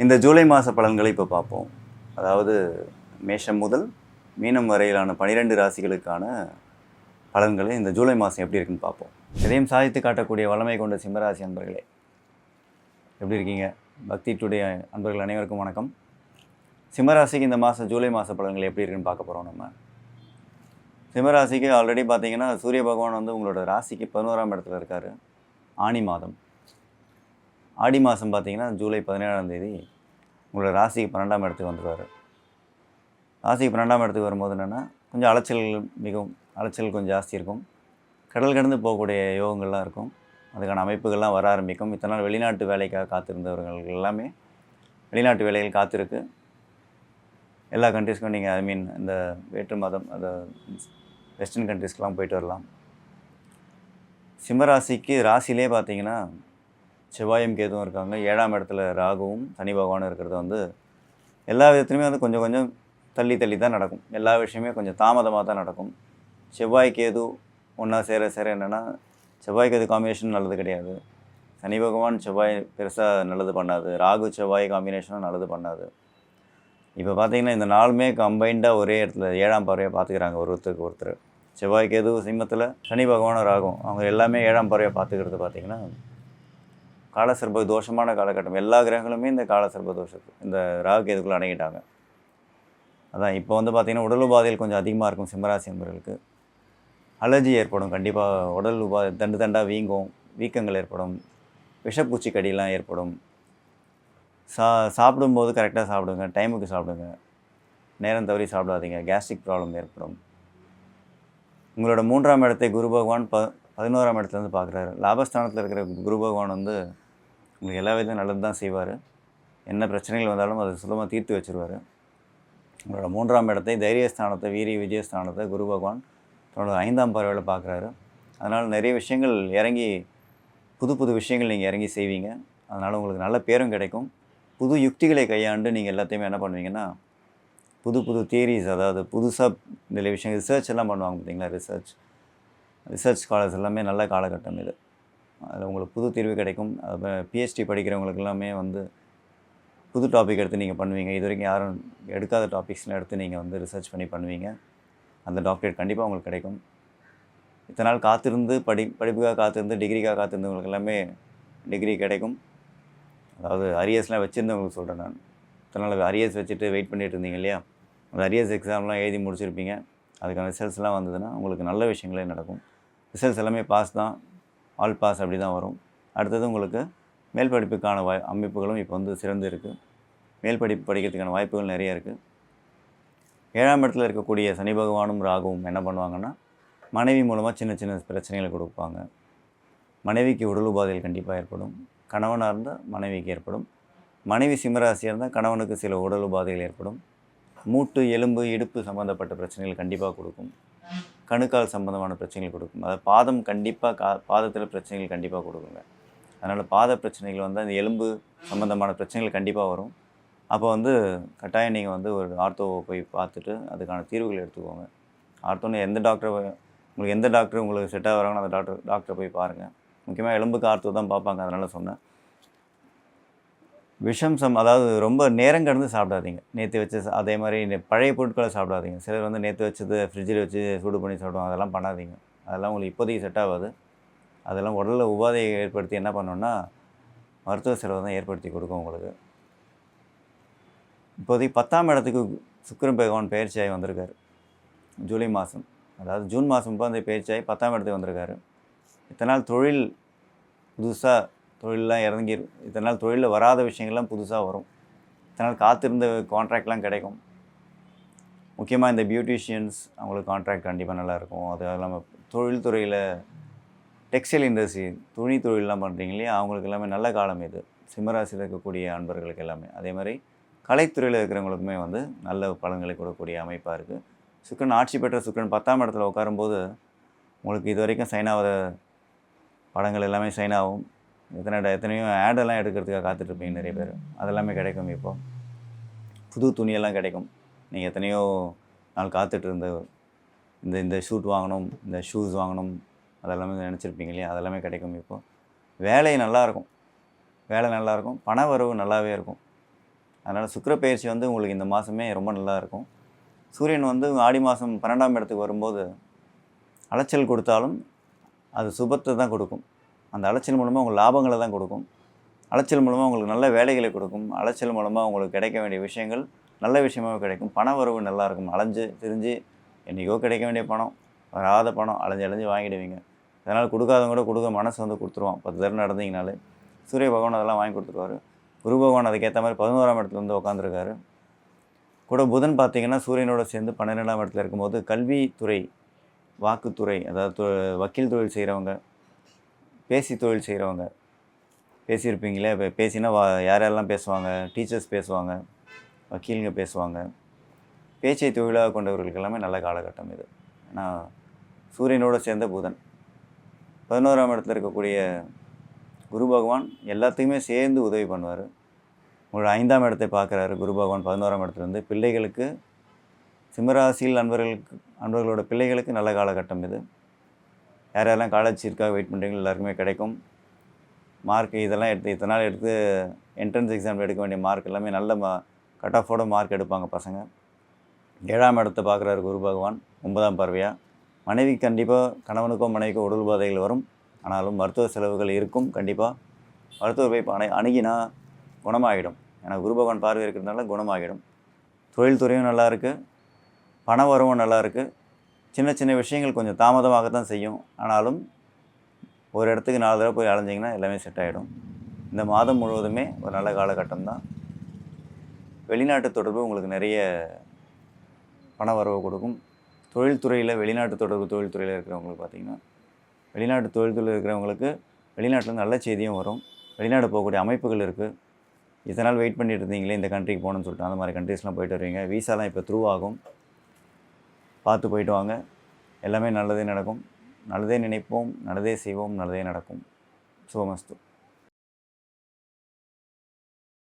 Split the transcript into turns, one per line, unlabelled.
இந்த ஜூலை மாத பலன்களை இப்போ பார்ப்போம். அதாவது மேஷம் முதல் மீனம் வரையிலான 12 ராசிகளுக்கான பலன்களை இந்த ஜூலை மாதம் எப்படி இருக்குன்னு பார்ப்போம். எதையும் சாதித்து காட்டக்கூடிய வல்லமை கொண்ட சிம்மராசி அன்பர்களே, எப்படி இருக்கீங்க? பக்தி டுடே அன்பர்கள் அனைவருக்கும் வணக்கம். சிம்மராசிக்கு இந்த மாதம் ஜூலை மாத பலன்கள் எப்படி இருக்குன்னு பார்க்க போகிறோம். நம்ம சிம்மராசிக்கு ஆல்ரெடி பார்த்தீங்கன்னா சூரிய பகவான் வந்து உங்களோட ராசிக்கு 11ஆம் இடத்துல இருக்கார். ஆனி மாதம், ஆடி மாதம் பார்த்தீங்கன்னா ஜூலை 17ஆம் தேதி உங்களோட ராசிக்கு 12ஆம் இடத்துக்கு வந்துடுவார். ராசிக்கு 12ஆம் இடத்துக்கு வரும்போது என்னென்னா கொஞ்சம் அலைச்சல் கொஞ்சம் ஜாஸ்தி இருக்கும். கடல் கடந்து போகக்கூடிய யோகங்கள்லாம் இருக்கும். அதுக்கான அமைப்புகள்லாம் வர ஆரம்பிக்கும். இத்தனை நாள் வெளிநாட்டு வேலைக்காக காத்திருந்தவர்கள் எல்லாமே வெளிநாட்டு வேலைகள் காத்திருக்கு. எல்லா கண்ட்ரீஸ்க்கும் நீங்கள் இந்த வேற்று மதம் அந்த வெஸ்டர்ன் கண்ட்ரீஸ்க்கெலாம் போயிட்டு வரலாம். சிம்மராசிக்கு ராசியிலே பார்த்தீங்கன்னா செவ்வாயும் கேதுவும் இருக்காங்க. 7ஆம் இடத்துல ராகுவும் சனி பகவானும் இருக்கிறது வந்து எல்லா விதத்துலையுமே வந்து கொஞ்சம் கொஞ்சம் தள்ளி தான் நடக்கும். எல்லா விஷயமே கொஞ்சம் தாமதமாக தான் நடக்கும். செவ்வாய் கேது ஒன்றா சேர என்னென்னா செவ்வாய் கேது காம்பினேஷன் நல்லது கிடையாது. சனி பகவான் செவ்வாய் பெருசாக நல்லது பண்ணாது. ராகு செவ்வாய் காம்பினேஷனும் நல்லது பண்ணாது. இப்போ பார்த்தீங்கன்னா இந்த நாளுமே கம்பைண்டாக ஒரே இடத்துல 7ஆம் பார்வையாக பார்த்துக்கிறாங்க ஒருத்தருக்கு ஒருத்தர். செவ்வாய் கேது சிம்மத்தில், சனி பகவானும் ராகும் அவங்க எல்லாமே 7ஆம் பார்வையாக பார்த்துக்கிறது பார்த்திங்கன்னா காலசர்ப தோஷமான காலகட்டம். எல்லா கிரகங்களுமே இந்த காலசர்ப தோஷத்துக்கு இந்த ராகு கேதுக்குள்ளே அடங்கிட்டாங்க. அதான் இப்போ வந்து பார்த்திங்கன்னா உடல் உபாதைகள் கொஞ்சம் அதிகமாக இருக்கும். சிம்மராசி என்பவர்களுக்கு அலர்ஜி ஏற்படும். கண்டிப்பாக உடல் உபாதை தண்டாக வீக்கங்கள் ஏற்படும். விஷப்பூச்சி கடியெல்லாம் ஏற்படும். சாப்பிடும்போது கரெக்டாக சாப்பிடுங்க, டைமுக்கு சாப்பிடுங்க, நேரம் தவறி சாப்பிடாதீங்க. கேஸ்ட்ரிக் ப்ராப்ளம் ஏற்படும். உங்களோட 3ஆம் இடத்தை குரு பகவான் 11ஆம் இடத்துலேருந்து பார்க்குறாரு. லாபஸ்தானத்தில் இருக்கிற குரு பகவான் வந்து உங்களுக்கு எல்லா விதத்தையும் நல்லது தான் செய்வார். என்ன பிரச்சனைகள் வந்தாலும் அதை சுலமாக தீர்த்து வச்சுருவார். உங்களோட 3ஆம் இடத்தை தைரியஸ்தானத்தை வீரிய விஜயஸ்தானத்தை குரு பகவான் தன்னோட 5ஆம் பார்வையில் பார்க்குறாரு. அதனால் நிறைய விஷயங்கள் இறங்கி புது விஷயங்கள் நீங்கள் இறங்கி செய்வீங்க. அதனால் உங்களுக்கு நல்ல பேரும் கிடைக்கும். புது யுக்திகளை கையாண்டு நீங்கள் எல்லாத்தையுமே என்ன பண்ணுவீங்கன்னா புது தியரிஸ், அதாவது புதுசாக நிறைய விஷயங்கள் ரிசர்ச் எல்லாம் பண்ணுவாங்க பார்த்தீங்களா. ரிசர்ச் ஸ்காலர்ஸ் எல்லாமே நல்ல காலகட்டம் இது. அதில் உங்களுக்கு புது தீர்வு கிடைக்கும். பிஹெச்டி படிக்கிறவங்களுக்கு எல்லாமே வந்து புது டாபிக் எடுத்து நீங்கள் பண்ணுவீங்க. இது வரைக்கும் யாரும் எடுக்காத டாபிக்ஸ்லாம் எடுத்து நீங்கள் வந்து ரிசர்ச் பண்ணி பண்ணுவீங்க. அந்த டாக்டரேட் கண்டிப்பாக உங்களுக்கு கிடைக்கும். இத்தனை நாள் காத்திருந்து படிப்புக்காக காத்திருந்து டிகிரிக்காக காத்திருந்தவங்களுக்கு எல்லாமே டிகிரி கிடைக்கும். அதாவது அரியர்ஸ்லாம் வச்சுருந்தவங்களுக்கு சொல்கிறேன் நான். இத்தனை நாள் அரியர்ஸ் வச்சுட்டு வெயிட் பண்ணிட்டு இருந்தீங்க இல்லையா, அந்த அரியர்ஸ் எக்ஸாம்லாம் எழுதி முடிச்சிருப்பீங்க. அதுக்கான ரிசல்ட்ஸ்லாம் வந்ததுன்னா உங்களுக்கு நல்ல விஷயங்களே நடக்கும். ரிசல்ட்ஸ் எல்லாமே பாஸ் தான், ஆல் பாஸ் அப்படி தான் வரும். அடுத்தது உங்களுக்கு மேல் படிப்புக்கான அமைப்புகளும் இப்போ வந்து சிறந்து இருக்குது. மேல் படிப்பு படிக்கிறதுக்கான வாய்ப்புகள் நிறைய இருக்குது. 7ஆம் இடத்துல இருக்கக்கூடிய சனி பகவானும் ராகுவும் என்ன பண்ணுவாங்கன்னா மனைவி மூலமாக சின்ன பிரச்சனைகளை கொடுப்பாங்க. மனைவிக்கு உடல் உபாதைகள் கண்டிப்பாக ஏற்படும். கணவனாக இருந்தால் மனைவிக்கு ஏற்படும். மனைவி சிம்மராசியாக இருந்தால் கணவனுக்கு சில உடல் உபாதைகள் ஏற்படும். மூட்டு, எலும்பு, இடுப்பு சம்மந்தப்பட்ட பிரச்சனைகள் கண்டிப்பாக கொடுக்கும். கணுக்கால் சம்மந்தமான பிரச்சனைகள் கொடுக்கும். அதாவது பாதம் கண்டிப்பாக பாதத்தில் பிரச்சனைகள் கண்டிப்பாக கொடுக்குங்க. அதனால் பாத பிரச்சனைகள் வந்து அந்த எலும்பு சம்மந்தமான பிரச்சனைகள் கண்டிப்பாக வரும். அப்போ வந்து கட்டாயம் நீங்கள் வந்து ஒரு ஆர்த்தோவை போய் பார்த்துட்டு அதுக்கான தீர்வுகள் எடுத்துக்கோங்க. ஆர்த்தோன்னு உங்களுக்கு எந்த டாக்டர் உங்களுக்கு செட் ஆகிறாங்களோ அந்த டாக்டரை போய் பாருங்கள். முக்கியமாக எலும்புக்கு ஆர்த்தோ தான் பார்ப்பாங்க. அதனால் சொன்னேன். அதாவது ரொம்ப நேரம் கடந்து சாப்பிடாதீங்க. நேற்று வச்சு அதே மாதிரி பழைய பொருட்களை சாப்பிடாதீங்க. சிலர் வந்து நேற்று வச்சது ஃப்ரிட்ஜில் வச்சு சூடு பண்ணி சாப்பிடுவாங்க. அதெல்லாம் பண்ணாதீங்க. அதெல்லாம் உங்களுக்கு இப்போதைக்கு செட் ஆகாது. அதெல்லாம் உடலில் உபாதையை ஏற்படுத்தி என்ன பண்ணோன்னா மருத்துவ செலவு தான் ஏற்படுத்தி கொடுக்கும் உங்களுக்கு. இப்போதைக்கு 10ஆம் இடத்துக்கு சுக்கிரன் பகவான் பயிற்சியாகி வந்திருக்காரு. ஜூலை மாதம், அதாவது ஜூன் மாதம் இப்போ அந்த பயிற்சியாகி 10ஆம் இடத்துக்கு வந்திருக்காரு. இத்தனை நாள் புதுசாக தொழிலெலாம் இத்தனை நாள் தொழிலில் வராத விஷயங்கள்லாம் புதுசாக வரும். இத்தனை நாள் காத்திருந்த கான்ட்ராக்ட்லாம் கிடைக்கும். முக்கியமாக இந்த பியூட்டிஷியன்ஸ் அவங்களுக்கு கான்ட்ராக்ட் கண்டிப்பாக நல்லாயிருக்கும். அது இல்லாமல் தொழில்துறையில் டெக்ஸ்டைல் இண்டஸ்ட்ரி துணி தொழிலெலாம் பண்ணுறீங்க இல்லையா, அவங்களுக்கு எல்லாமே நல்ல காலம் இது. சிம்மராசியில் இருக்கக்கூடிய அன்பர்களுக்கு எல்லாமே. அதே மாதிரி கலைத்துறையில் இருக்கிறவங்களுக்குமே வந்து நல்ல பலன்களை கொடுக்கக்கூடிய அமைப்பாக இருக்குது. சுக்கிரன் ஆட்சி பெற்ற சுக்கிரன் 10ஆம் இடத்துல உட்காரும்போது உங்களுக்கு இது வரைக்கும் சைன் ஆகாத படங்கள் எல்லாமே சைன் ஆகும். எத்தனையோ ஆடெல்லாம் எடுக்கிறதுக்காக காத்துட்ருப்பீங்க நிறைய பேர். அதெல்லாமே கிடைக்கும். இப்போது புது துணியெல்லாம் கிடைக்கும். நீங்கள் எத்தனையோ நாள் காத்துட்டு இருந்த இந்த ஷூட் வாங்கணும், இந்த ஷூஸ் வாங்கணும், அதெல்லாமே நினச்சிருப்பீங்க இல்லையா, அதெல்லாமே கிடைக்கும். இப்போது வேலை நல்லாயிருக்கும். பண வரவு நல்லாவே இருக்கும். அதனால் சுக்கிர பயிற்சி வந்து உங்களுக்கு இந்த மாதமே ரொம்ப நல்லாயிருக்கும். சூரியன் வந்து ஆடி மாதம் 12ஆம் இடத்துக்கு வரும்போது அலைச்சல் கொடுத்தாலும் அது சுபத்தை தான் கொடுக்கும். அந்த அலைச்சல் மூலமாக உங்களுக்கு லாபங்களை தான் கொடுக்கும். அலைச்சல் மூலமாக உங்களுக்கு நல்ல வேலைகளை கொடுக்கும். அலைச்சல் மூலமாக உங்களுக்கு கிடைக்க வேண்டிய விஷயங்கள் நல்ல விஷயமாகவே கிடைக்கும். பண வரவு நல்லாயிருக்கும். அலைஞ்சு திரிஞ்சு என்றைக்கோ கிடைக்க வேண்டிய பணம், வராத பணம் அலைஞ்சு வாங்கிடுவீங்க. அதனால் கொடுக்காதவங்க கூட கொடுக்க மனசு வந்து கொடுத்துருவான். 10 தடவை நடந்தீங்கனாலே சூரிய பகவான் அதெல்லாம் வாங்கி கொடுத்துருவாரு. குரு பகவான் அதுக்கேற்ற மாதிரி 11ஆம் இடத்துல வந்து உட்காந்துருக்காரு. கூட புதன் பார்த்திங்கன்னா சூரியனோட சேர்ந்து 12ஆம் இடத்துல இருக்கும்போது கல்வித்துறை, வாக்குத்துறை, அதாவது வக்கீல் தொழில் செய்கிறவங்க, பேசி தொழில் செய்கிறவங்க, பேசியிருப்பீங்களே இப்போ பேசினா யார் யாரெல்லாம் பேசுவாங்க, டீச்சர்ஸ் பேசுவாங்க, வக்கீலுங்க பேசுவாங்க. பேச்சை தொழிலாக கொண்டவர்களுக்கு எல்லாமே நல்ல காலகட்டம் இது. ஏன்னா சூரியனோடு சேர்ந்த புதன் 11ஆம் இடத்துல இருக்கக்கூடிய குரு பகவான் எல்லாத்துக்குமே சேர்ந்து உதவி பண்ணுவார். உங்களோட 5ஆம் இடத்தை பார்க்குறாரு குரு பகவான் 11ஆம் இடத்துலேருந்து. பிள்ளைகளுக்கு, சிம்மராசியில் அன்பர்களோட பிள்ளைகளுக்கு நல்ல காலகட்டம் இது. யார் யாரெல்லாம் காலேஜ் சீட்டுக்காக வெயிட் பண்ணுறீங்களோ எல்லாருக்குமே கிடைக்கும். மார்க் இதெல்லாம் இத்தனை நாள் எடுத்து என்ட்ரன்ஸ் எக்ஸாம் எடுக்க வேண்டிய மார்க் எல்லாமே நல்ல கட் ஆஃபோட மார்க் எடுப்பாங்க பசங்க. 7ஆம் இடத்தை பார்க்குறாரு குரு பகவான் 9ஆம் பார்வையாக. மனைவி கண்டிப்பாக கணவனுக்கோ மனைவிக்கோ உடல் உபாதைகள் வரும். ஆனாலும் மருத்துவ செலவுகள் இருக்கும். கண்டிப்பாக மருத்துவரை அணுகினா குணமாகிடும். ஏன்னா குரு பகவான் பார்வை இருக்கிறதுனால குணமாகிடும். தொழில் துறையும் நல்லாயிருக்கு, பண வரவும் நல்லாயிருக்கு. சின்ன சின்ன விஷயங்கள் கொஞ்சம் தாமதமாகத்தான் செய்யும். ஆனாலும் ஒரு இடத்துக்கு 4 தடவை போய் அலைஞ்சிங்கன்னா எல்லாமே செட் ஆகிடும். இந்த மாதம் முழுவதுமே ஒரு நல்ல காலகட்டம் தான். வெளிநாட்டு தொடர்பு உங்களுக்கு நிறைய பண வரவு கொடுக்கும். தொழில்துறையில் வெளிநாட்டு தொடர்பு தொழில்துறையில் இருக்கிறவங்களுக்கு பார்த்திங்கன்னா, வெளிநாட்டு தொழில்துறையில் இருக்கிறவங்களுக்கு வெளிநாட்டில் நல்ல செய்தியும் வரும். வெளிநாடு போகக்கூடிய அமைப்புகள் இருக்குது. இத்தனை நாள் வெயிட் பண்ணிட்டு இருந்தீங்களே இந்த கண்ட்ரிக்கு போகணுன்னு சொல்லிட்டு அந்த மாதிரி கண்ட்ரீஸ்லாம் போயிட்டு வருவீங்க. வீசாலாம் இப்போ த்ரூ ஆகும். பார்த்து போயிட்டு வாங்க. எல்லாமே நல்லதே நடக்கும். நல்லதே நினைப்போம், நல்லதே செய்வோம், நல்லதே நடக்கும். சுபமஸ்து.